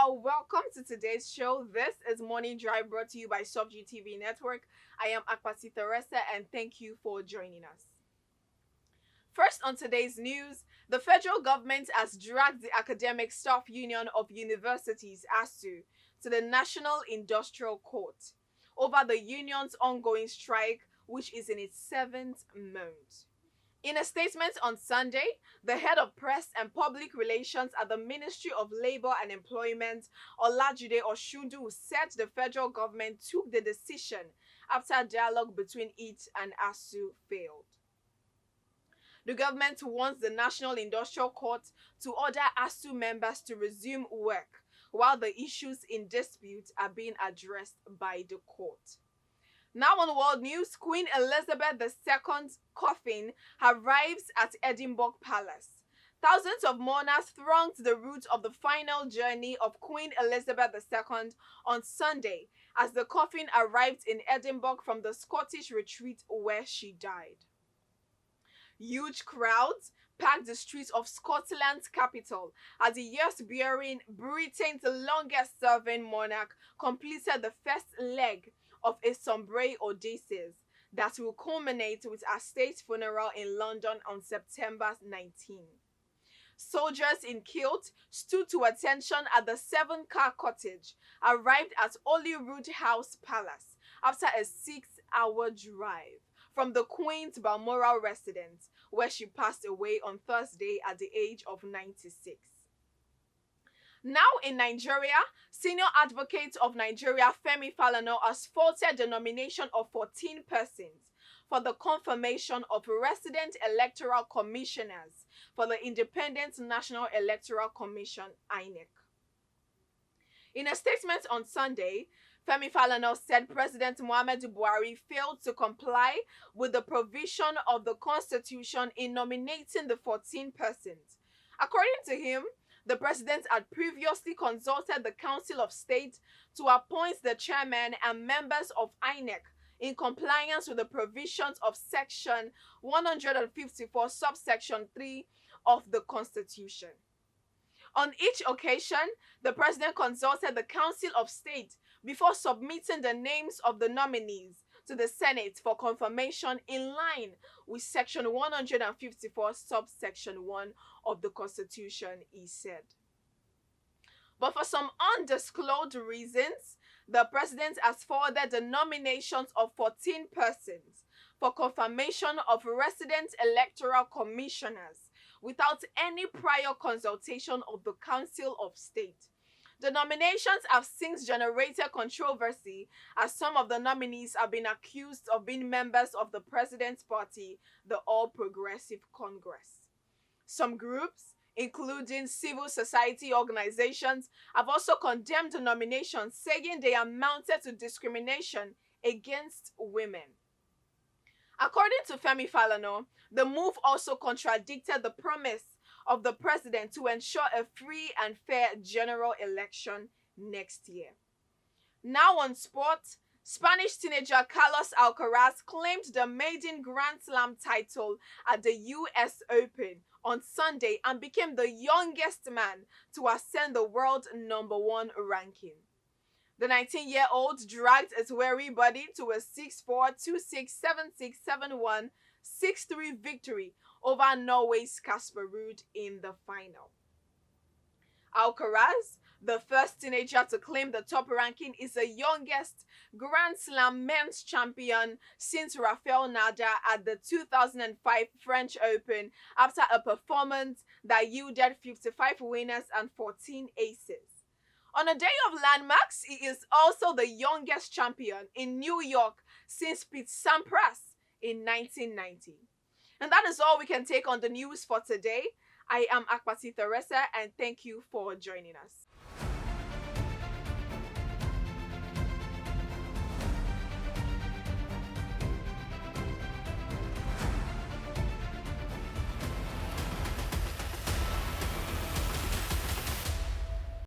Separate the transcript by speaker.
Speaker 1: are welcome to today's show. This is Morning Drive brought to you by SOFGI TV Network. I am Akpasi Teresa and thank you for joining us. First on today's news, the federal government has dragged the Academic Staff Union of Universities, ASUU, to the National Industrial Court over the union's ongoing strike, which is in its 7th month. In a statement on Sunday, the head of press and public relations at the Ministry of Labour and Employment, Olajide Oshundu, said the federal government took the decision after dialogue between it and ASUU failed. The government wants the National Industrial Court to order ASUU members to resume work while the issues in dispute are being addressed by the court. Now on world news, Queen Elizabeth II's coffin arrives at Edinburgh Palace. Thousands of mourners thronged the route of the final journey of Queen Elizabeth II on Sunday as the coffin arrived in Edinburgh from the Scottish retreat where she died. Huge crowds packed the streets of Scotland's capital as the years-bearing Britain's longest-serving monarch completed the first leg of a sombre Odysseus that will culminate with a state funeral in London on September 19. Soldiers in kilt stood to attention at the 7-car cottage arrived at Holyrood House Palace after a 6-hour drive from the Queen's Balmoral residence, where she passed away on Thursday at the age of 96. Now in Nigeria, Senior Advocate of Nigeria Femi Falana has faulted the nomination of 14 persons for the confirmation of resident electoral commissioners for the Independent National Electoral Commission (INEC). In a statement on Sunday, Femi Falana said President Muhammadu Buhari failed to comply with the provision of the Constitution in nominating the 14 persons. According to him, the president had previously consulted the Council of State to appoint the chairman and members of INEC in compliance with the provisions of Section 154, subsection 3 of the Constitution. On each occasion, the president consulted the Council of State before submitting the names of the nominees to the Senate for confirmation in line with Section 154, subsection 1 of the Constitution, he said. But for some undisclosed reasons, the president has forwarded the nominations of 14 persons for confirmation of resident electoral commissioners without any prior consultation of the Council of State. The nominations have since generated controversy as some of the nominees have been accused of being members of the president's party, the All Progressive Congress. Some groups, including civil society organizations, have also condemned the nominations, saying they amounted to discrimination against women. According to Femi Falana, the move also contradicted the promise of the president to ensure a free and fair general election next year. Now on sport, Spanish teenager Carlos Alcaraz claimed the maiden Grand Slam title at the US Open on Sunday and became the youngest man to ascend the world #1 ranking. The 19-year-old dragged his weary body to a 6-4, 2-6, 7-6, 7-1, 6-3 victory over Norway's Casper Ruud in the final. Alcaraz, the first teenager to claim the top ranking, is the youngest Grand Slam men's champion since Rafael Nadal at the 2005 French Open after a performance that yielded 55 winners and 14 aces. On a day of landmarks, he is also the youngest champion in New York since Pete Sampras in 1990. And that is all we can take on the news for today. I am Akpasi Teresa and thank you for joining us.